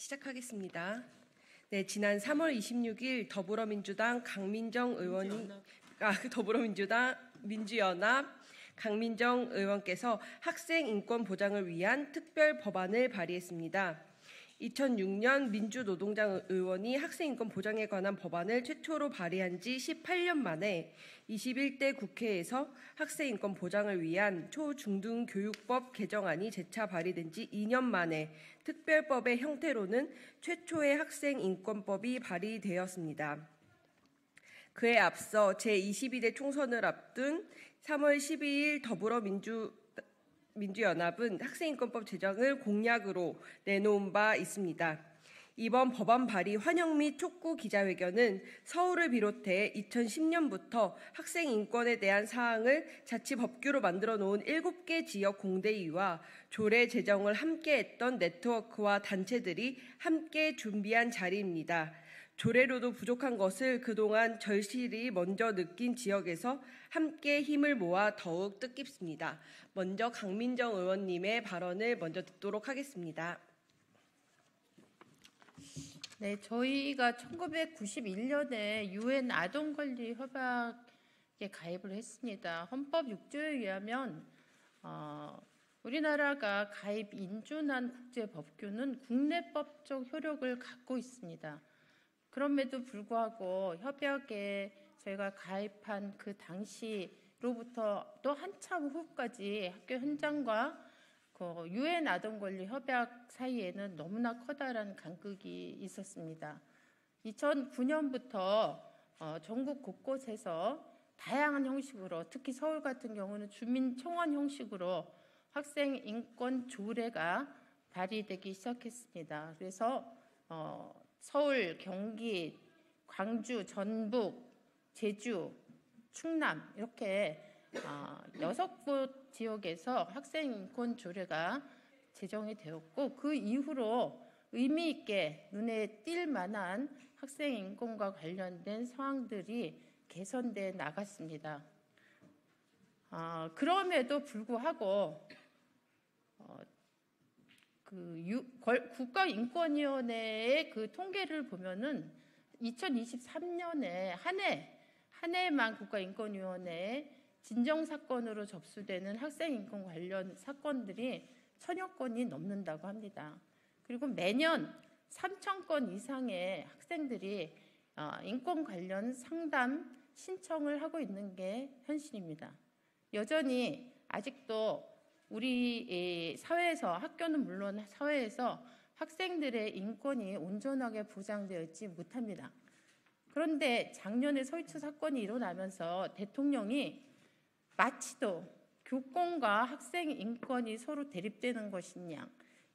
시작하겠습니다. 네, 지난 3월 26일 더불어민주당 민주연합 강민정 의원께서 학생 인권 보장을 위한 특별 법안을 발의했습니다. 2006년 민주노동당 의원이 학생 인권 보장에 관한 법안을 최초로 발의한 지 18년 만에 21대 국회에서 학생 인권 보장을 위한 초중등교육법 개정안이 재차 발의된 지 2년 만에 특별법의 형태로는 최초의 학생 인권법이 발의되었습니다. 그에 앞서 제22대 총선을 앞둔 3월 12일 민주연합은 학생인권법 제정을 공약으로 내놓은 바 있습니다. 이번 법안 발의 환영 및 촉구 기자회견은 서울을 비롯해 2010년부터 학생 인권에 대한 사항을 자치법규로 만들어 놓은 7개 지역 공대위와 조례 제정을 함께했던 네트워크와 단체들이 함께 준비한 자리입니다. 조례로도 부족한 것을 그동안 절실히 먼저 느낀 지역에서 함께 힘을 모아 더욱 뜻깊습니다. 먼저 강민정 의원님의 발언을 먼저 듣도록 하겠습니다. 네, 저희가 1991년에 UN 아동권리 협약에 가입을 했습니다. 헌법 6조에 의하면 우리나라가 가입 인준한 국제법규는 국내법적 효력을 갖고 있습니다. 그럼에도 불구하고 협약에 저희가 가입한 그 당시로부터 또 한참 후까지 학교 현장과 그 UN 아동권리 협약 사이에는 너무나 커다란 간극이 있었습니다. 2009년부터 전국 곳곳에서 다양한 형식으로, 특히 서울 같은 경우는 주민청원 형식으로 학생 인권 조례가 발의되기 시작했습니다. 그래서 서울, 경기, 광주, 전북, 제주, 충남 이렇게 6곳 지역에서 학생 인권 조례가 제정이 되었고, 그 이후로 의미 있게 눈에 띌 만한 학생 인권과 관련된 사항들이 개선돼 나갔습니다. 그럼에도 불구하고 국가인권위원회의 그 통계를 보면은 2023년에 한 해에만 국가인권위원회에 진정사건으로 접수되는 학생인권 관련 사건들이 1000여 건이 넘는다고 합니다. 그리고 매년 3000건 이상의 학생들이 인권 관련 상담 신청을 하고 있는 게 현실입니다. 여전히 아직도 우리 사회에서, 학교는 물론 사회에서 학생들의 인권이 온전하게 보장되어 있지 못합니다. 그런데 작년에 서희초 사건이 일어나면서 대통령이 마치도 교권과 학생 인권이 서로 대립되는 것이냐,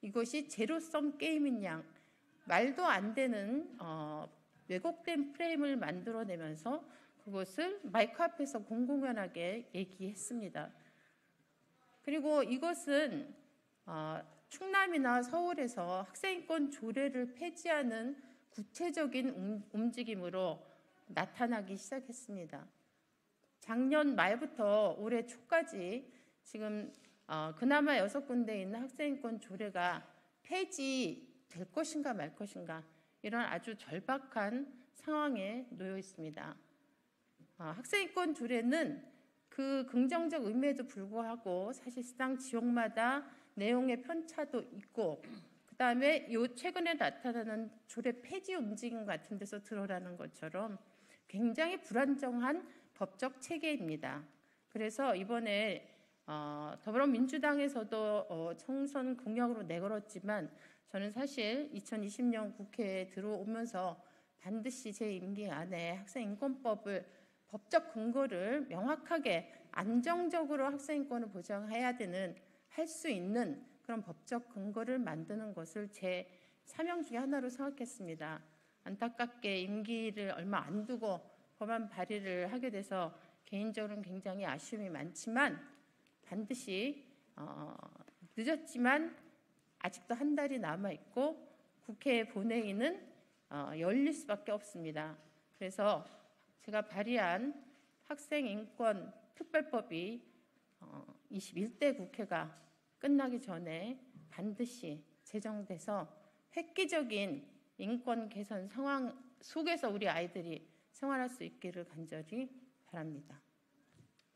이것이 제로섬 게임인 양, 말도 안 되는 왜곡된 프레임을 만들어내면서 그것을 마이크 앞에서 공공연하게 얘기했습니다. 그리고 이것은 충남이나 서울에서 학생인권 조례를 폐지하는 구체적인 움직임으로 나타나기 시작했습니다. 작년 말부터 올해 초까지 지금 그나마 6군데 있는 학생인권 조례가 폐지될 것인가 말 것인가, 이런 아주 절박한 상황에 놓여 있습니다. 학생인권 조례는 그 긍정적 의미에도 불구하고 사실상 지역마다 내용의 편차도 있고, 그 다음에 최근에 나타나는 조례 폐지 움직임 같은 데서 드러나는 것처럼 굉장히 불안정한 법적 체계입니다. 그래서 이번에 더불어민주당에서도 총선 공약으로 내걸었지만, 저는 사실 2020년 국회에 들어오면서 반드시 제 임기 안에 학생인권법을, 법적 근거를 명확하게 안정적으로 학생인권을 보장해야 되는, 할 수 있는 그런 법적 근거를 만드는 것을 제 사명 중에 하나로 생각했습니다. 안타깝게 임기를 얼마 안 두고 법안 발의를 하게 돼서 개인적으로는 굉장히 아쉬움이 많지만, 반드시 늦었지만 아직도 한 달이 남아있고 국회 본회의는 열릴 수밖에 없습니다. 그래서 제가 발의한 학생인권 특별법이 21대 국회가 끝나기 전에 반드시 제정돼서 획기적인 인권 개선 상황 속에서 우리 아이들이 생활할 수 있기를 간절히 바랍니다.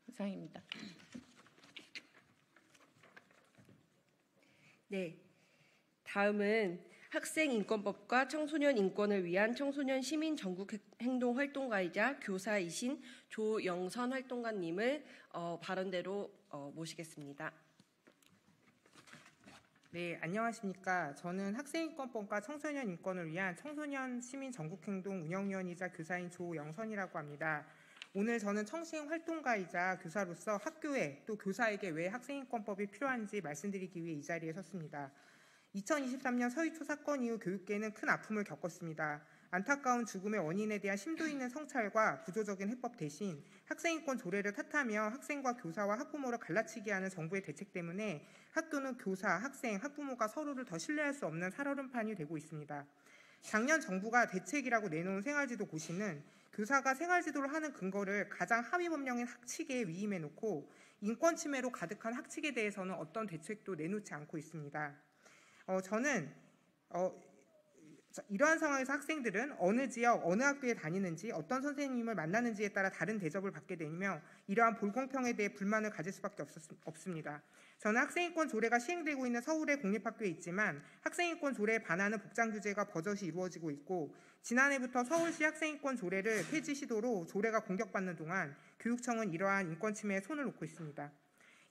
이상입니다. 네, 다음은 학생인권법과 청소년 인권을 위한 청소년 시민 전국행동 활동가이자 교사이신 조영선 활동가님을 발언대로 모시겠습니다. 네, 안녕하십니까. 저는 학생인권법과 청소년 인권을 위한 청소년 시민 전국행동 운영위원이자 교사인 조영선이라고 합니다. 오늘 저는 청시행 활동가이자 교사로서 학교에 또 교사에게 왜 학생인권법이 필요한지 말씀드리기 위해 이 자리에 섰습니다. 2023년 서희초 사건 이후 교육계는 큰 아픔을 겪었습니다. 안타까운 죽음의 원인에 대한 심도 있는 성찰과 구조적인 해법 대신 학생인권 조례를 탓하며 학생과 교사와 학부모를 갈라치게 하는 정부의 대책 때문에 학교는 교사, 학생, 학부모가 서로를 더 신뢰할 수 없는 살얼음판이 되고 있습니다. 작년 정부가 대책이라고 내놓은 생활지도 고시는 교사가 생활지도를 하는 근거를 가장 하위 법령인 학칙에 위임해놓고 인권 침해로 가득한 학칙에 대해서는 어떤 대책도 내놓지 않고 있습니다. 저는 이러한 상황에서 학생들은 어느 지역, 어느 학교에 다니는지, 어떤 선생님을 만나는지에 따라 다른 대접을 받게 되며 이러한 불공평에 대해 불만을 가질 수밖에 없습니다. 저는 학생인권 조례가 시행되고 있는 서울의 공립학교에 있지만 학생인권 조례에 반하는 복장 규제가 버젓이 이루어지고 있고 지난해부터 서울시 학생인권 조례를 폐지 시도로 조례가 공격받는 동안 교육청은 이러한 인권 침해에 손을 놓고 있습니다.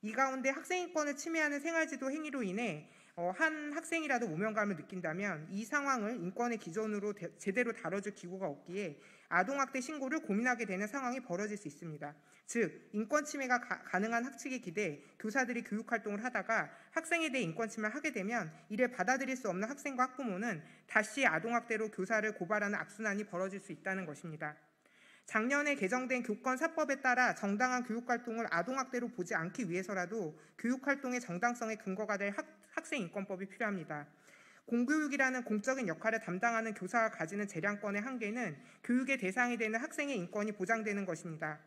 이 가운데 학생인권을 침해하는 생활지도 행위로 인해 한 학생이라도 모멸감을 느낀다면 이 상황을 인권의 기준으로 제대로 다뤄줄 기구가 없기에 아동학대 신고를 고민하게 되는 상황이 벌어질 수 있습니다. 즉, 인권 침해가 가능한 학칙에 기대 교사들이 교육활동을 하다가 학생에 대해 인권 침해를 하게 되면 이를 받아들일 수 없는 학생과 학부모는 다시 아동학대로 교사를 고발하는 악순환이 벌어질 수 있다는 것입니다. 작년에 개정된 교권사법에 따라 정당한 교육활동을 아동학대로 보지 않기 위해서라도 교육활동의 정당성의 근거가 될 학생인권법이 필요합니다. 공교육이라는 공적인 역할을 담당하는 교사가 가지는 재량권의 한계는 교육의 대상이 되는 학생의 인권이 보장되는 것입니다.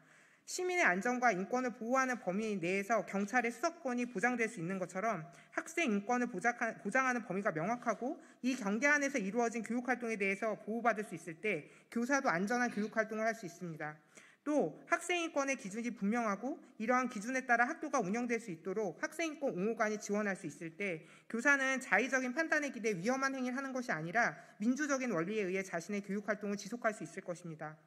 시민의 안전과 인권을 보호하는 범위 내에서 경찰의 수사권이 보장될 수 있는 것처럼 학생 인권을 보장하는 범위가 명확하고 이 경계 안에서 이루어진 교육활동에 대해서 보호받을 수 있을 때 교사도 안전한 교육활동을 할 수 있습니다. 또 학생인권의 기준이 분명하고 이러한 기준에 따라 학교가 운영될 수 있도록 학생인권 옹호관이 지원할 수 있을 때 교사는 자의적인 판단에 기대 위험한 행위를 하는 것이 아니라 민주적인 원리에 의해 자신의 교육활동을 지속할 수 있을 것입니다.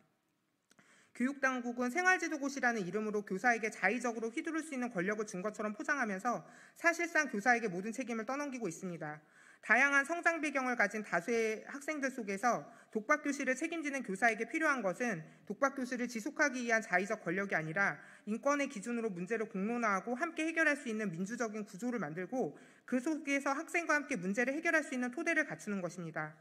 교육당국은 생활지도고시라는 이름으로 교사에게 자의적으로 휘두를 수 있는 권력을 준 것처럼 포장하면서 사실상 교사에게 모든 책임을 떠넘기고 있습니다. 다양한 성장 배경을 가진 다수의 학생들 속에서 독박교실을 책임지는 교사에게 필요한 것은 독박교실을 지속하기 위한 자의적 권력이 아니라 인권의 기준으로 문제를 공론화하고 함께 해결할 수 있는 민주적인 구조를 만들고 그 속에서 학생과 함께 문제를 해결할 수 있는 토대를 갖추는 것입니다.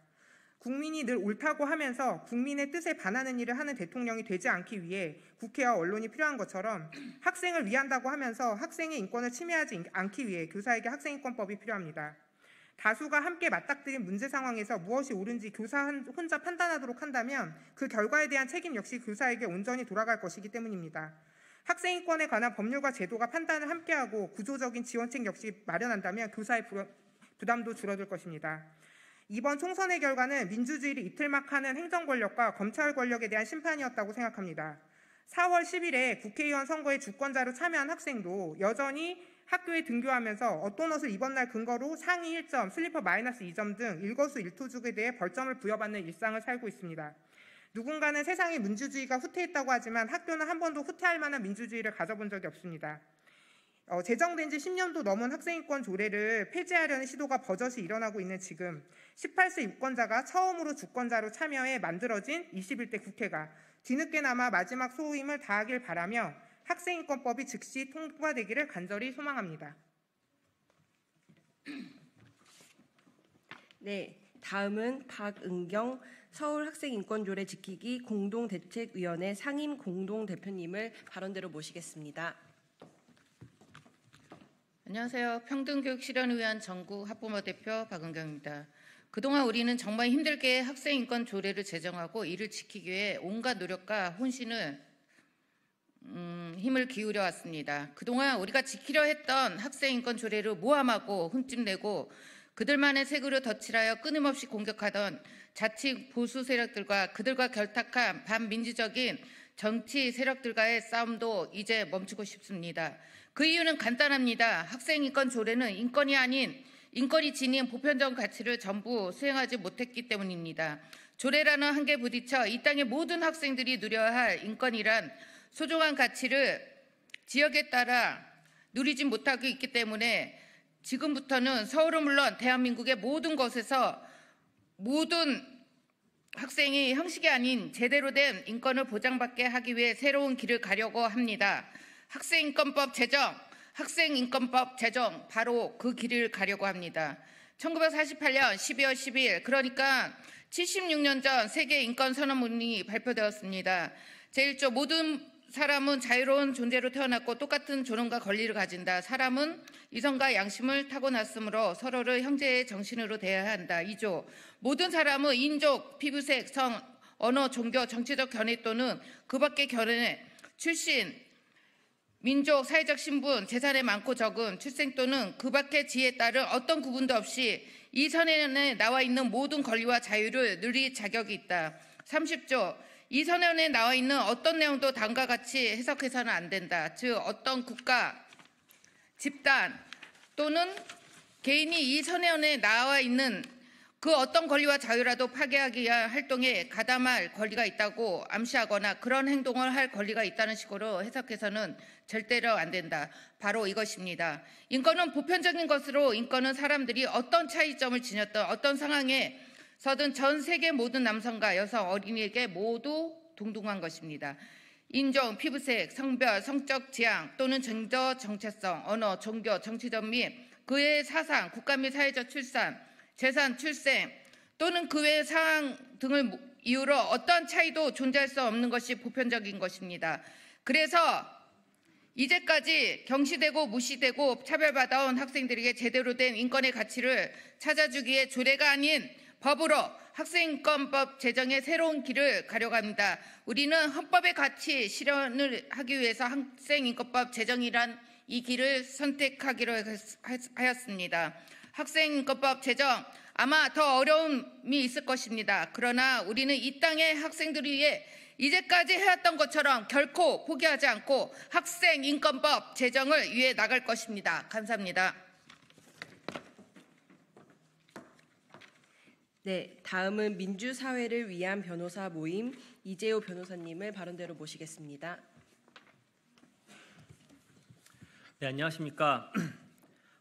국민이 늘 옳다고 하면서 국민의 뜻에 반하는 일을 하는 대통령이 되지 않기 위해 국회와 언론이 필요한 것처럼 학생을 위한다고 하면서 학생의 인권을 침해하지 않기 위해 교사에게 학생인권법이 필요합니다. 다수가 함께 맞닥뜨린 문제 상황에서 무엇이 옳은지 교사 혼자 판단하도록 한다면 그 결과에 대한 책임 역시 교사에게 온전히 돌아갈 것이기 때문입니다. 학생인권에 관한 법률과 제도가 판단을 함께하고 구조적인 지원책 역시 마련한다면 교사의 부담도 줄어들 것입니다. 이번 총선의 결과는 민주주의를 이틀막하는 행정권력과 검찰 권력에 대한 심판이었다고 생각합니다. 4월 10일에 국회의원 선거에 주권자로 참여한 학생도 여전히 학교에 등교하면서 어떤 옷을 입은 날 근거로 상위 1점, 슬리퍼 마이너스 2점 등 일거수일투족에 대해 벌점을 부여받는 일상을 살고 있습니다. 누군가는 세상에 민주주의가 후퇴했다고 하지만 학교는 한 번도 후퇴할 만한 민주주의를 가져본 적이 없습니다. 제정된 지 10년도 넘은 학생인권 조례를 폐지하려는 시도가 버젓이 일어나고 있는 지금 18세 유권자가 처음으로 주권자로 참여해 만들어진 21대 국회가 뒤늦게나마 마지막 소임을 다하길 바라며 학생인권법이 즉시 통과되기를 간절히 소망합니다. 네, 다음은 박은경 서울학생인권조례 지키기 공동대책위원회 상임 공동대표님을 발언대로 모시겠습니다. 안녕하세요. 평등교육실현위원 전국 학부모 대표 박은경입니다. 그동안 우리는 정말 힘들게 학생인권 조례를 제정하고 이를 지키기 위해 온갖 노력과 혼신을 힘을 기울여 왔습니다. 그동안 우리가 지키려 했던 학생인권 조례를 모함하고 흠집내고 그들만의 색으로 덧칠하여 끊임없이 공격하던 자칭 보수 세력들과 그들과 결탁한 반민주적인 정치 세력들과의 싸움도 이제 멈추고 싶습니다. 그 이유는 간단합니다. 학생인권 조례는 인권이 아닌 인권이 지닌 보편적 가치를 전부 수행하지 못했기 때문입니다. 조례라는 한계에 부딪혀 이 땅의 모든 학생들이 누려야 할 인권이란 소중한 가치를 지역에 따라 누리지 못하고 있기 때문에 지금부터는 서울은 물론 대한민국의 모든 곳에서 모든 학생이 형식이 아닌 제대로 된 인권을 보장받게 하기 위해 새로운 길을 가려고 합니다. 학생인권법 제정, 학생인권법 제정, 바로 그 길을 가려고 합니다. 1948년 12월 12일, 그러니까 76년 전 세계인권선언문이 발표되었습니다. 제1조 모든 사람은 자유로운 존재로 태어났고 똑같은 존엄과 권리를 가진다. 사람은 이성과 양심을 타고났으므로 서로를 형제의 정신으로 대해야 한다. 2조 모든 사람은 인종, 피부색, 성, 언어, 종교, 정치적 견해 또는 그 밖의 견해, 출신, 민족, 사회적 신분, 재산의 많고 적은, 출생 또는 그 밖의 지혜에 따른 어떤 구분도 없이 이 선언에 나와 있는 모든 권리와 자유를 누릴 자격이 있다. 30조 이 선언에 나와 있는 어떤 내용도 다음과 같이 해석해서는 안 된다. 즉 어떤 국가, 집단 또는 개인이 이 선언에 나와 있는 그 어떤 권리와 자유라도 파괴하기 위한 활동에 가담할 권리가 있다고 암시하거나 그런 행동을 할 권리가 있다는 식으로 해석해서는 절대로 안 된다. 바로 이것입니다. 인권은 보편적인 것으로 인권은 사람들이 어떤 차이점을 지녔던 어떤 상황에 서든 전 세계 모든 남성과 여성, 어린이에게 모두 동등한 것입니다. 인종, 피부색, 성별, 성적 지향 또는 젠더 정체성, 언어, 종교, 정치적 및 그 외의 사상, 국가 및 사회적 출산, 재산, 출생 또는 그 외의 상황 등을 이유로 어떠한 차이도 존재할 수 없는 것이 보편적인 것입니다. 그래서 이제까지 경시되고 무시되고 차별받아온 학생들에게 제대로 된 인권의 가치를 찾아주기에 조례가 아닌 법으로 학생인권법 제정의 새로운 길을 가려갑니다. 우리는 헌법의 가치 실현을 하기 위해서 학생인권법 제정이란 이 길을 선택하기로 하였습니다. 학생인권법 제정 아마 더 어려움이 있을 것입니다. 그러나 우리는 이 땅의 학생들을 위해 이제까지 해왔던 것처럼 결코 포기하지 않고 학생인권법 제정을 위해 나갈 것입니다. 감사합니다. 네, 다음은 민주사회를 위한 변호사 모임 이재호 변호사님을 발언대로 모시겠습니다. 네, 안녕하십니까.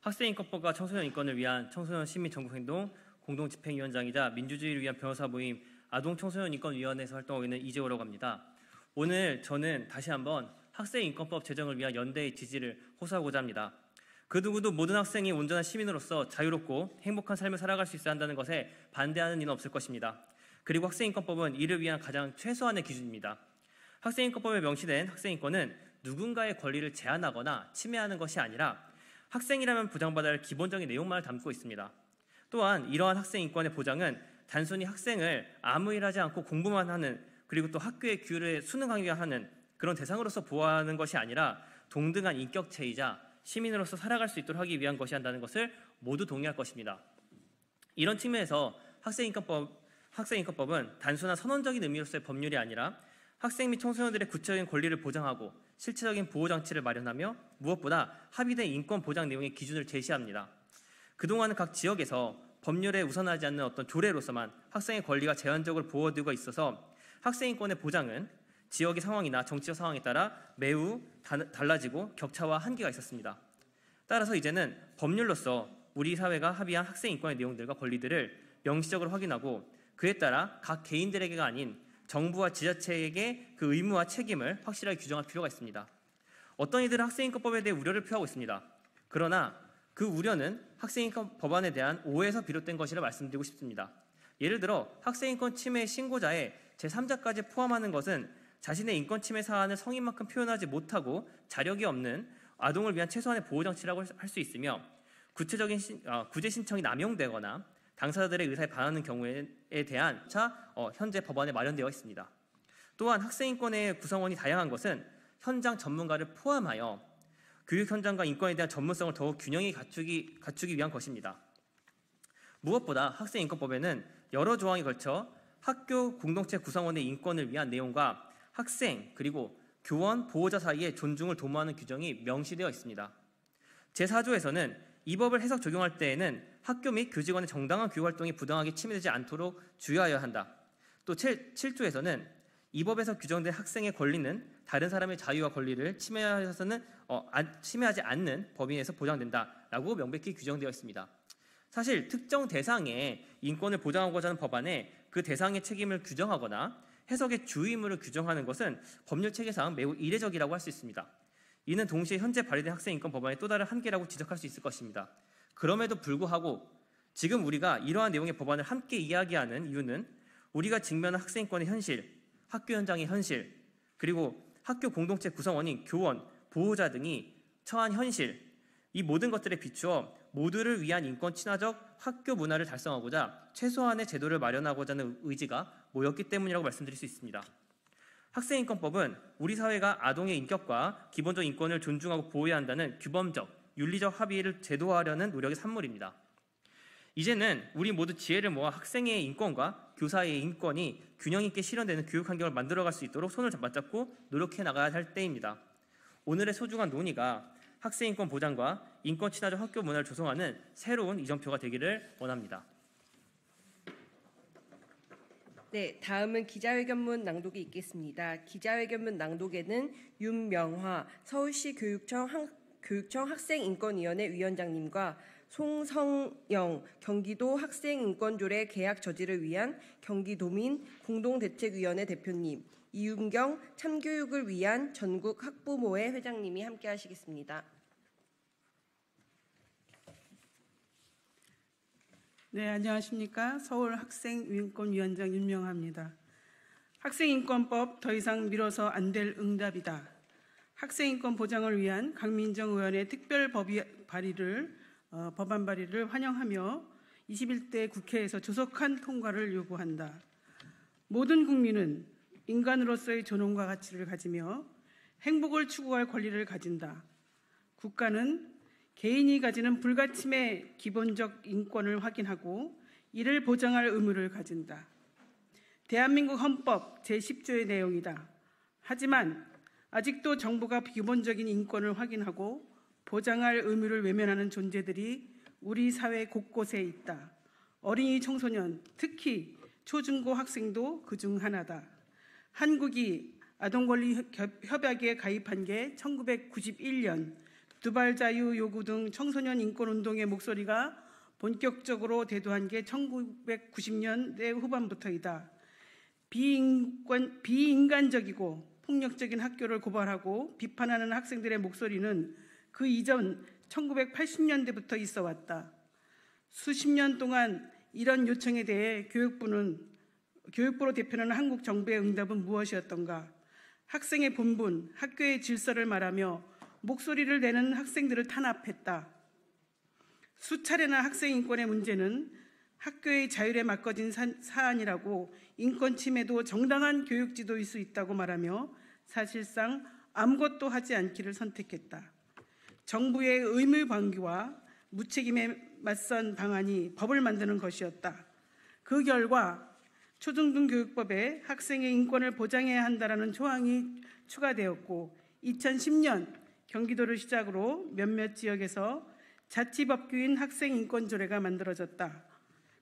학생인권법과 청소년 인권을 위한 청소년 시민 전국행동 공동집행위원장이자 민주주의를 위한 변호사 모임 아동청소년인권위원회에서 활동하고 있는 이재호라고 합니다. 오늘 저는 다시 한번 학생인권법 제정을 위한 연대의 지지를 호소하고자 합니다. 그 누구도 모든 학생이 온전한 시민으로서 자유롭고 행복한 삶을 살아갈 수 있어야 한다는 것에 반대하는 이는 없을 것입니다. 그리고 학생인권법은 이를 위한 가장 최소한의 기준입니다. 학생인권법에 명시된 학생인권은 누군가의 권리를 제한하거나 침해하는 것이 아니라 학생이라면 보장받아야 할 기본적인 내용만을 담고 있습니다. 또한 이러한 학생인권의 보장은 단순히 학생을 아무 일 하지 않고 공부만 하는 그리고 또 학교의 규율에 순응하게 하는 그런 대상으로서 보호하는 것이 아니라 동등한 인격체이자 시민으로서 살아갈 수 있도록 하기 위한 것이 한다는 것을 모두 동의할 것입니다. 이런 측면에서 학생인권법은 단순한 선언적인 의미로서의 법률이 아니라 학생 및 청소년들의 구체적인 권리를 보장하고 실체적인 보호장치를 마련하며 무엇보다 합의된 인권 보장 내용의 기준을 제시합니다. 그동안은 각 지역에서 법률에 우선하지 않는 어떤 조례로서만 학생의 권리가 제한적으로 보호되고 있어서 학생인권의 보장은 지역의 상황이나 정치적 상황에 따라 매우 달라지고 격차와 한계가 있었습니다. 따라서 이제는 법률로서 우리 사회가 합의한 학생인권의 내용들과 권리들을 명시적으로 확인하고 그에 따라 각 개인들에게가 아닌 정부와 지자체에게 그 의무와 책임을 확실하게 규정할 필요가 있습니다. 어떤 이들은 학생인권법에 대해 우려를 표하고 있습니다. 그러나 그 우려는 학생인권 법안에 대한 오해에서 비롯된 것이라 말씀드리고 싶습니다. 예를 들어 학생인권 침해 신고자의 제3자까지 포함하는 것은 자신의 인권 침해 사안을 성인만큼 표현하지 못하고 자력이 없는 아동을 위한 최소한의 보호장치라고 할 수 있으며 구체적인 구제 신청이 남용되거나 당사자들의 의사에 반하는 경우에 대한 현재 법안에 마련되어 있습니다. 또한 학생인권의 구성원이 다양한 것은 현장 전문가를 포함하여 교육 현장과 인권에 대한 전문성을 더욱 균형히 갖추기 위한 것입니다. 무엇보다 학생인권법에는 여러 조항이 걸쳐 학교 공동체 구성원의 인권을 위한 내용과 학생 그리고 교원, 보호자 사이의 존중을 도모하는 규정이 명시되어 있습니다. 제4조에서는 이 법을 해석 적용할 때에는 학교 및 교직원의 정당한 교육활동이 부당하게 침해되지 않도록 주의하여야 한다. 또 7조에서는 이 법에서 규정된 학생의 권리는 다른 사람의 자유와 권리를 침해하지 않는 범위 내에서 보장된다라고 명백히 규정되어 있습니다. 사실 특정 대상의 인권을 보장하고자 하는 법안에 그 대상의 책임을 규정하거나 해석의 주의무를 규정하는 것은 법률 체계상 매우 이례적이라고 할 수 있습니다. 이는 동시에 현재 발의된 학생인권 법안의 또 다른 한계라고 지적할 수 있을 것입니다. 그럼에도 불구하고 지금 우리가 이러한 내용의 법안을 함께 이야기하는 이유는 우리가 직면한 학생인권의 현실, 학교 현장의 현실, 그리고 학교 공동체 구성원인 교원, 보호자 등이 처한 현실, 이 모든 것들에 비추어 모두를 위한 인권 친화적 학교 문화를 달성하고자 최소한의 제도를 마련하고자 하는 의지가 모였기 때문이라고 말씀드릴 수 있습니다. 학생인권법은 우리 사회가 아동의 인격과 기본적 인권을 존중하고 보호해야 한다는 규범적, 윤리적 합의를 제도화하려는 노력의 산물입니다. 이제는 우리 모두 지혜를 모아 학생의 인권과 교사의 인권이 균형 있게 실현되는 교육 환경을 만들어갈 수 있도록 손을 맞잡고 노력해 나가야 할 때입니다. 오늘의 소중한 논의가 학생인권 보장과 인권 친화적 학교 문화를 조성하는 새로운 이정표가 되기를 원합니다. 네, 다음은 기자회견문 낭독이 있겠습니다. 기자회견문 낭독에는 윤명화 서울시 교육청 학생인권위원회 위원장님과 송성영 경기도 학생인권조례 계약 저지를 위한 경기도민 공동대책위원회 대표님, 이윤경 참교육을 위한 전국 학부모회 회장님이 함께 하시겠습니다. 네, 안녕하십니까. 서울 학생인권위원장 윤명화입니다. 학생인권법 더 이상 미뤄서 안 될 응답이다. 학생인권 보장을 위한 강민정 의원의 특별 법안 발의를 환영하며 21대 국회에서 조속한 통과를 요구한다. 모든 국민은 인간으로서의 존엄과 가치를 가지며 행복을 추구할 권리를 가진다. 국가는 개인이 가지는 불가침의 기본적 인권을 확인하고 이를 보장할 의무를 가진다. 대한민국 헌법 제10조의 내용이다. 하지만 아직도 정부가 기본적인 인권을 확인하고 보장할 의무를 외면하는 존재들이 우리 사회 곳곳에 있다. 어린이 청소년, 특히 초중고 학생도 그중 하나다. 한국이 아동권리협약에 가입한 게 1991년 두발 자유 요구 등 청소년 인권운동의 목소리가 본격적으로 대두한 게 1990년대 후반부터이다. 비인간적이고 폭력적인 학교를 고발하고 비판하는 학생들의 목소리는 그 이전 1980년대부터 있어 왔다. 수십 년 동안 이런 요청에 대해 교육부로 대표하는 한국 정부의 응답은 무엇이었던가? 학생의 본분, 학교의 질서를 말하며 목소리를 내는 학생들을 탄압했다. 수차례나 학생인권의 문제는 학교의 자율에 맡겨진 사안이라고 인권 침해도 정당한 교육지도일 수 있다고 말하며 사실상 아무것도 하지 않기를 선택했다. 정부의 의무방기와 무책임에 맞선 방안이 법을 만드는 것이었다. 그 결과 초중등교육법에 학생의 인권을 보장해야 한다는 조항이 추가되었고 2010년 경기도를 시작으로 몇몇 지역에서 자치법규인 학생인권조례가 만들어졌다.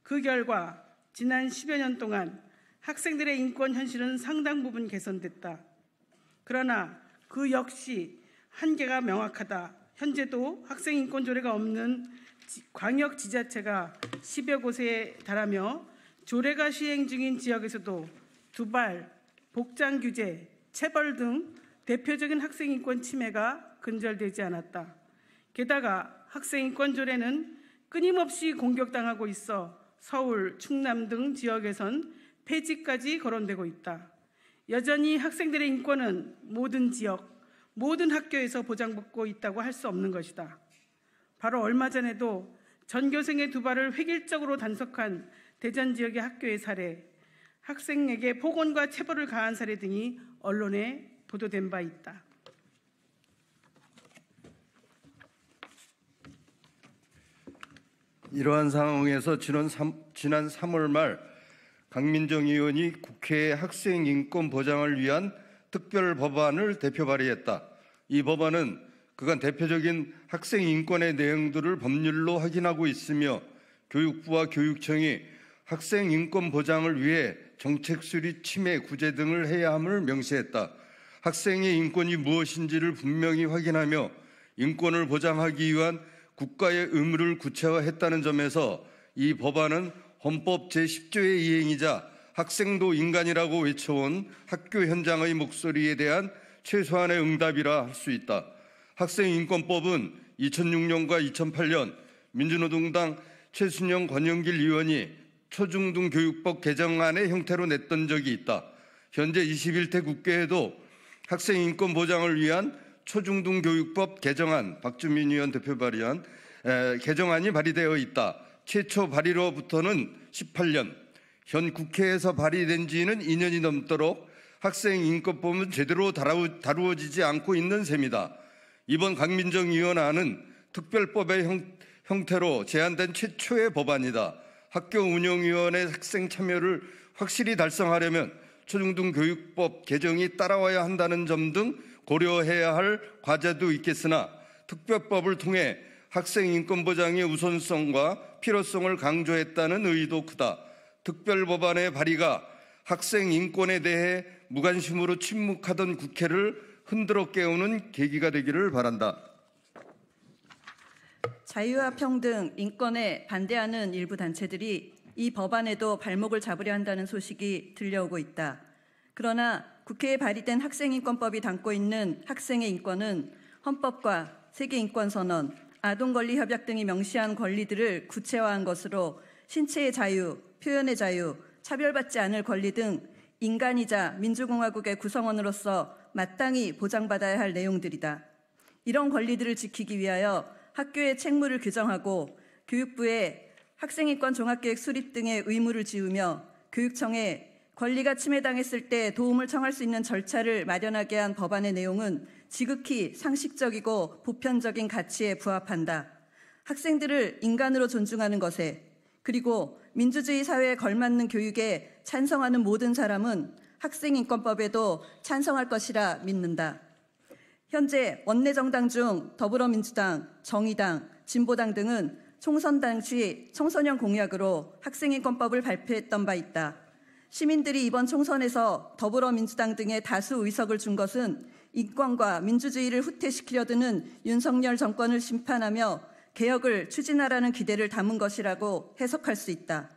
그 결과 지난 10여 년 동안 학생들의 인권 현실은 상당 부분 개선됐다. 그러나 그 역시 한계가 명확하다. 현재도 학생인권조례가 없는 광역 지자체가 10여 곳에 달하며 조례가 시행 중인 지역에서도 두발, 복장 규제, 체벌 등 대표적인 학생인권 침해가 근절되지 않았다. 게다가 학생인권조례는 끊임없이 공격당하고 있어 서울, 충남 등 지역에선 폐지까지 거론되고 있다. 여전히 학생들의 인권은 모든 지역, 모든 학교에서 보장받고 있다고 할 수 없는 것이다. 바로 얼마 전에도 전교생의 두발을 획일적으로 단속한 대전 지역의 학교의 사례, 학생에게 폭언과 체벌을 가한 사례 등이 언론에 보도된 바 있다. 이러한 상황에서 지난 3월 말 강민정 의원이 국회에 학생 인권 보장을 위한 특별 법안을 대표 발의했다. 이 법안은 그간 대표적인 학생 인권의 내용들을 법률로 확인하고 있으며 교육부와 교육청이 학생 인권 보장을 위해 정책 수립, 침해, 구제 등을 해야 함을 명시했다. 학생의 인권이 무엇인지를 분명히 확인하며 인권을 보장하기 위한 국가의 의무를 구체화했다는 점에서 이 법안은 헌법 제10조의 이행이자 학생도 인간이라고 외쳐온 학교 현장의 목소리에 대한 최소한의 응답이라 할 수 있다. 학생인권법은 2006년과 2008년 민주노동당 최순영 권영길 의원이 초중등 교육법 개정안의 형태로 냈던 적이 있다. 현재 21대 국회에도 학생인권 보장을 위한 초중등 교육법 개정안, 박주민 의원 대표 발의한 개정안이 발의되어 있다. 최초 발의로부터는 18년, 현 국회에서 발의된 지는 2년이 넘도록 학생인권법은 제대로 다루어지지 않고 있는 셈이다. 이번 강민정 의원안은 특별법의 형태로 제안된 최초의 법안이다. 학교 운영위원회 학생 참여를 확실히 달성하려면 초중등 교육법 개정이 따라와야 한다는 점 등 고려해야 할 과제도 있겠으나 특별법을 통해 학생 인권 보장의 우선성과 필요성을 강조했다는 의의도 크다. 특별법안의 발의가 학생 인권에 대해 무관심으로 침묵하던 국회를 흔들어 깨우는 계기가 되기를 바란다. 자유와 평등, 인권에 반대하는 일부 단체들이 이 법안에도 발목을 잡으려 한다는 소식이 들려오고 있다. 그러나 국회에 발의된 학생인권법이 담고 있는 학생의 인권은 헌법과 세계인권선언, 아동권리협약 등이 명시한 권리들을 구체화한 것으로 신체의 자유, 표현의 자유, 차별받지 않을 권리 등 인간이자 민주공화국의 구성원으로서 마땅히 보장받아야 할 내용들이다. 이런 권리들을 지키기 위하여 학교의 책무를 규정하고 교육부에 학생인권 종합계획 수립 등의 의무를 지우며 교육청에 권리가 침해당했을 때 도움을 청할 수 있는 절차를 마련하게 한 법안의 내용은 지극히 상식적이고 보편적인 가치에 부합한다. 학생들을 인간으로 존중하는 것에 그리고 민주주의 사회에 걸맞는 교육에 찬성하는 모든 사람은 학생인권법에도 찬성할 것이라 믿는다. 현재 원내정당 중 더불어민주당, 정의당, 진보당 등은 총선 당시 청소년 공약으로 학생인권법을 발표했던 바 있다. 시민들이 이번 총선에서 더불어민주당 등의 다수 의석을 준 것은 인권과 민주주의를 후퇴시키려 드는 윤석열 정권을 심판하며 개혁을 추진하라는 기대를 담은 것이라고 해석할 수 있다.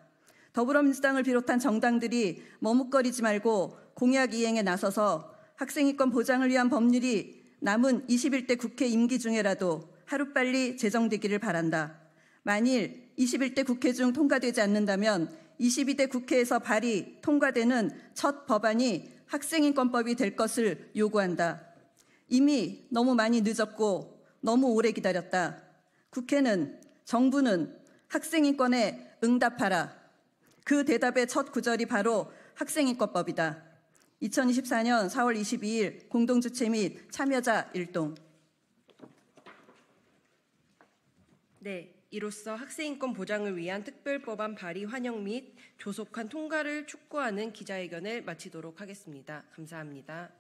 더불어민주당을 비롯한 정당들이 머뭇거리지 말고 공약 이행에 나서서 학생인권 보장을 위한 법률이 남은 21대 국회 임기 중에라도 하루빨리 제정되기를 바란다. 만일 21대 국회 중 통과되지 않는다면 22대 국회에서 발의, 통과되는 첫 법안이 학생인권법이 될 것을 요구한다. 이미 너무 많이 늦었고 너무 오래 기다렸다. 국회는, 정부는 학생인권에 응답하라. 그 대답의 첫 구절이 바로 학생인권법이다. 2024년 4월 22일 공동주최 및 참여자 일동. 네, 이로써 학생인권 보장을 위한 특별법안 발의 환영 및 조속한 통과를 촉구하는 기자회견을 마치도록 하겠습니다. 감사합니다.